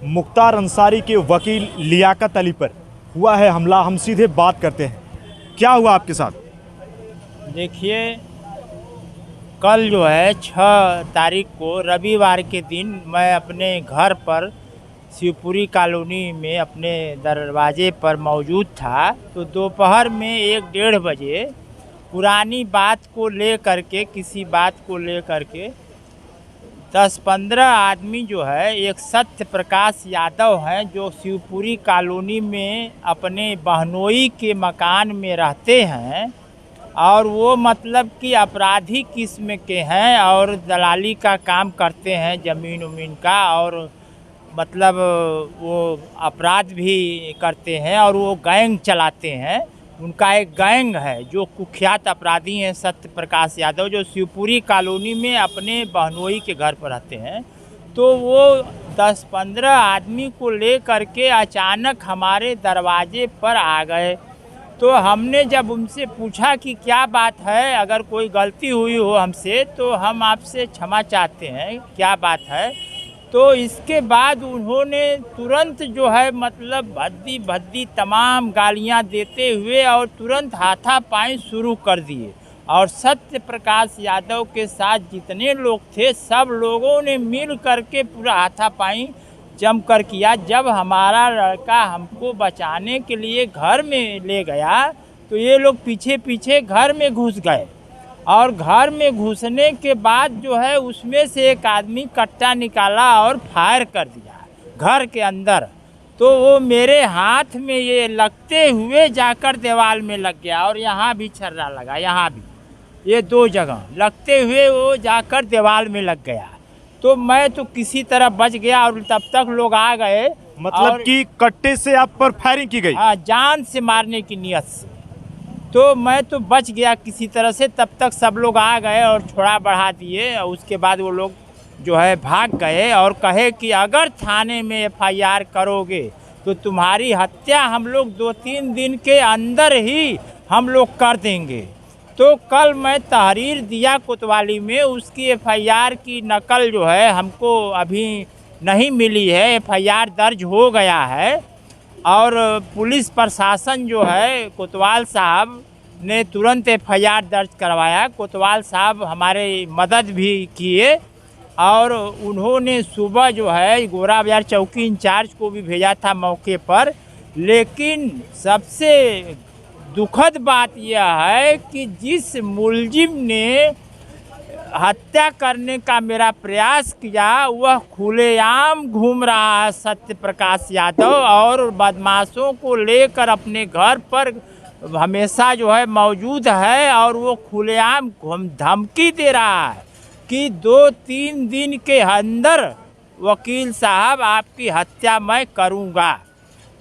मुख्तार अंसारी के वकील लियाकत अली पर हुआ है हमला। हम सीधे बात करते हैं, क्या हुआ आपके साथ? देखिए, कल जो है 6 तारीख को रविवार के दिन मैं अपने घर पर शिवपुरी कॉलोनी में अपने दरवाजे पर मौजूद था। तो दोपहर में 1-1:30 बजे पुरानी बात को लेकर के, किसी बात को लेकर के 10-15 आदमी जो है, एक सत्य प्रकाश यादव हैं जो शिवपुरी कॉलोनी में अपने बहनोई के मकान में रहते हैं और वो मतलब कि अपराधी किस्म के हैं और दलाली का काम करते हैं ज़मीन उमीन का, और मतलब वो अपराध भी करते हैं और वो गैंग चलाते हैं। उनका एक गैंग है जो कुख्यात अपराधी हैं सत्य प्रकाश यादव, जो शिवपुरी कॉलोनी में अपने बहनोई के घर पर रहते हैं। तो वो 10-15 आदमी को लेकर के अचानक हमारे दरवाजे पर आ गए। तो हमने जब उनसे पूछा कि क्या बात है, अगर कोई गलती हुई हो हमसे तो हम आपसे क्षमा चाहते हैं, क्या बात है। तो इसके बाद उन्होंने तुरंत जो है मतलब भद्दी भद्दी तमाम गालियां देते हुए और तुरंत हाथापाई शुरू कर दिए। और सत्य प्रकाश यादव के साथ जितने लोग थे सब लोगों ने मिल करके पूरा हाथापाई जमकर किया। जब हमारा लड़का हमको बचाने के लिए घर में ले गया तो ये लोग पीछे पीछे घर में घुस गए और घर में घुसने के बाद जो है उसमें से एक आदमी कट्टा निकाला और फायर कर दिया घर के अंदर। तो वो मेरे हाथ में ये लगते हुए जाकर दीवार में लग गया और यहाँ भी छर्रा लगा, यहाँ भी, ये 2 जगह लगते हुए वो जाकर दीवार में लग गया। तो मैं तो किसी तरह बच गया और तब तक लोग आ गए। मतलब कि कट्टे से आप पर फायरिंग की गई? हाँ, जान से मारने की नियत से। तो मैं तो बच गया किसी तरह से, तब तक सब लोग आ गए और छोड़ा बढ़ा दिए। और उसके बाद वो लोग जो है भाग गए और कहे कि अगर थाने में FIR करोगे तो तुम्हारी हत्या हम लोग 2-3 दिन के अंदर ही हम लोग कर देंगे। तो कल मैं तहरीर दिया कोतवाली में, उसकी FIR की नकल जो है हमको अभी नहीं मिली है। FIR दर्ज हो गया है और पुलिस प्रशासन जो है कोतवाल साहब ने तुरंत FIR दर्ज करवाया। कोतवाल साहब हमारे मदद भी किए और उन्होंने सुबह जो है गोरा बाजार चौकी इंचार्ज को भी भेजा था मौके पर। लेकिन सबसे दुखद बात यह है कि जिस मुलजिम ने हत्या करने का मेरा प्रयास किया वह खुलेआम घूम रहा है सत्य प्रकाश यादव, और बदमाशों को लेकर अपने घर पर हमेशा जो है मौजूद है और वो खुलेआम धमकी दे रहा है कि 2-3 दिन के अंदर वकील साहब आपकी हत्या मैं करूँगा।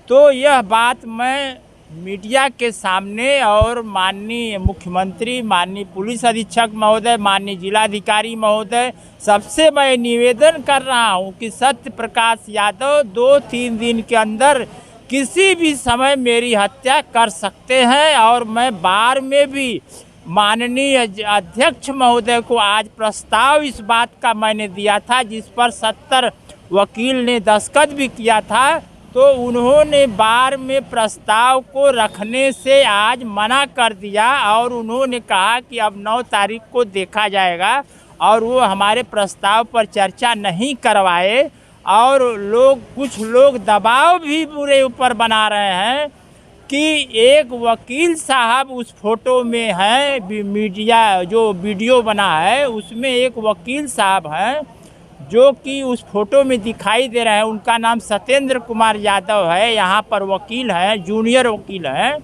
तो यह बात मैं मीडिया के सामने और माननीय मुख्यमंत्री, माननीय पुलिस अधीक्षक महोदय, माननीय जिलाधिकारी महोदय, सबसे मैं निवेदन कर रहा हूं कि सत्य प्रकाश यादव 2-3 दिन के अंदर किसी भी समय मेरी हत्या कर सकते हैं। और मैं बार में भी माननीय अध्यक्ष महोदय को आज प्रस्ताव इस बात का मैंने दिया था जिस पर 70 वकील ने दस्तखत भी किया था। तो उन्होंने बार में प्रस्ताव को रखने से आज मना कर दिया और उन्होंने कहा कि अब 9 तारीख को देखा जाएगा, और वो हमारे प्रस्ताव पर चर्चा नहीं करवाए। और कुछ लोग दबाव भी पूरे ऊपर बना रहे हैं कि एक वकील साहब उस फोटो में हैं, मीडिया जो वीडियो बना है उसमें एक वकील साहब हैं जो कि उस फोटो में दिखाई दे रहे हैं। उनका नाम सत्येंद्र कुमार यादव है, यहाँ पर वकील हैं, जूनियर वकील हैं।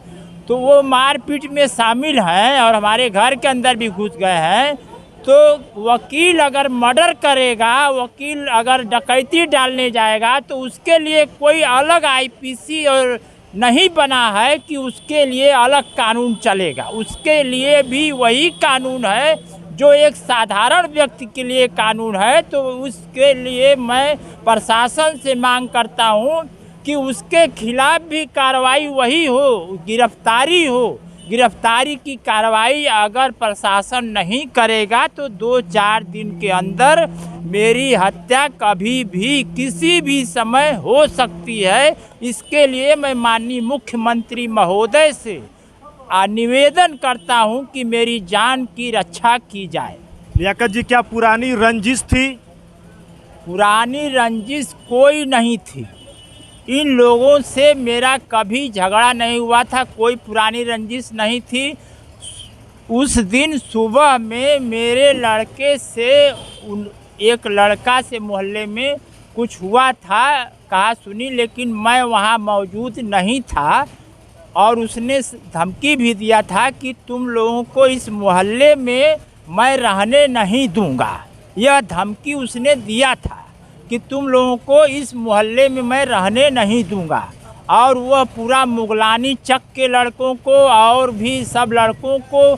तो वो मारपीट में शामिल हैं और हमारे घर के अंदर भी घुस गए हैं। तो वकील अगर मर्डर करेगा, वकील अगर डकैती डालने जाएगा तो उसके लिए कोई अलग IPC और नहीं बना है कि उसके लिए अलग कानून चलेगा। उसके लिए भी वही कानून है जो एक साधारण व्यक्ति के लिए कानून है। तो उसके लिए मैं प्रशासन से मांग करता हूं कि उसके खिलाफ भी कार्रवाई वही हो, गिरफ्तारी हो, गिरफ्तारी की कार्रवाई अगर प्रशासन नहीं करेगा तो 2-4 दिन के अंदर मेरी हत्या कभी भी किसी भी समय हो सकती है। इसके लिए मैं माननीय मुख्यमंत्री महोदय से निवेदन करता हूं कि मेरी जान की रक्षा की जाए। लियाकत जी, क्या पुरानी रंजिश थी? पुरानी रंजिश कोई नहीं थी। इन लोगों से मेरा कभी झगड़ा नहीं हुआ था, कोई पुरानी रंजिश नहीं थी। उस दिन सुबह में मेरे लड़के से एक लड़का से मोहल्ले में कुछ हुआ था, कहा सुनी, लेकिन मैं वहाँ मौजूद नहीं था और उसने धमकी भी दिया था कि तुम लोगों को इस मोहल्ले में मैं रहने नहीं दूंगा। यह धमकी उसने दिया था कि तुम लोगों को इस मोहल्ले में मैं रहने नहीं दूंगा। और वह पूरा मुगलानी चक के लड़कों को और भी सब लड़कों को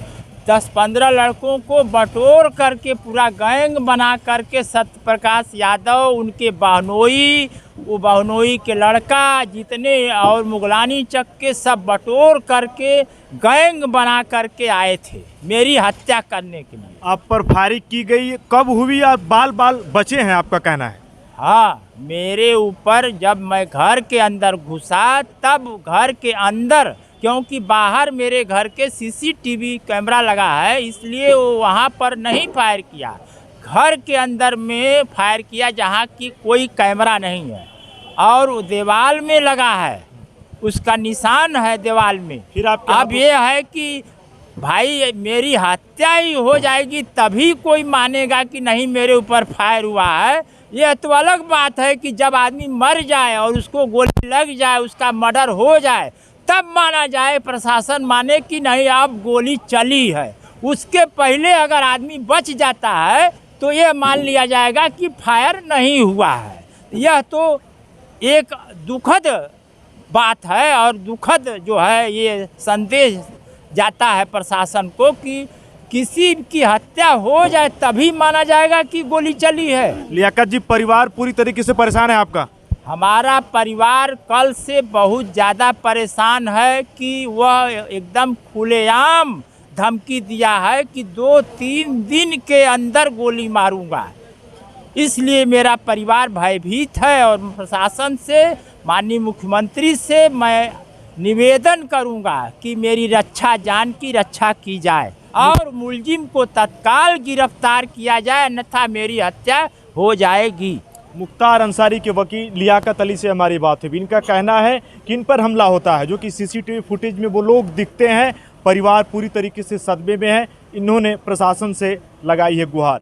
10-15 लड़कों को बटोर करके पूरा गैंग बना करके सत्यप्रकाश यादव, उनके बहनोई, वो बहनोई के लड़का जितने और मुगलानी चक के सब बटोर करके गैंग बना करके आए थे मेरी हत्या करने के लिए। आप पर फायरिंग की गई, कब हुई? आप बाल बचे हैं, आपका कहना है? हाँ, मेरे ऊपर जब मैं घर के अंदर घुसा तब घर के अंदर, क्योंकि बाहर मेरे घर के सीसीटीवी कैमरा लगा है इसलिए वो वहाँ पर नहीं फायर किया, घर के अंदर में फायर किया जहाँ की कोई कैमरा नहीं है और दीवार में लगा है, उसका निशान है दीवार में। फिर आप अब ये है कि भाई मेरी हत्या ही हो जाएगी तभी कोई मानेगा कि नहीं मेरे ऊपर फायर हुआ है। यह तो अलग बात है कि जब आदमी मर जाए और उसको गोली लग जाए, उसका मर्डर हो जाए, तब माना जाए, प्रशासन माने कि नहीं अब गोली चली है। उसके पहले अगर आदमी बच जाता है तो यह मान लिया जाएगा कि फायर नहीं हुआ है। यह तो एक दुखद बात है और दुखद जो है ये संदेश जाता है प्रशासन को कि किसी की हत्या हो जाए तभी माना जाएगा कि गोली चली है। लियाकत जी, परिवार पूरी तरीके से परेशान है आपका? हमारा परिवार कल से बहुत ज़्यादा परेशान है कि वह एकदम खुलेआम धमकी दिया है कि 2-3 दिन के अंदर गोली मारूंगा। इसलिए मेरा परिवार भयभीत है और प्रशासन से, माननीय मुख्यमंत्री से मैं निवेदन करूंगा कि मेरी रक्षा, जान की रक्षा की जाए और मुलजिम को तत्काल गिरफ्तार किया जाए, अन्यथा मेरी हत्या हो जाएगी। मुख्तार अंसारी के वकील लियाकत अली से हमारी बात हुई। इनका कहना है कि इन पर हमला होता है, जो कि सीसीटीवी फुटेज में वो लोग दिखते हैं। परिवार पूरी तरीके से सदमे में है। इन्होंने प्रशासन से लगाई है गुहार।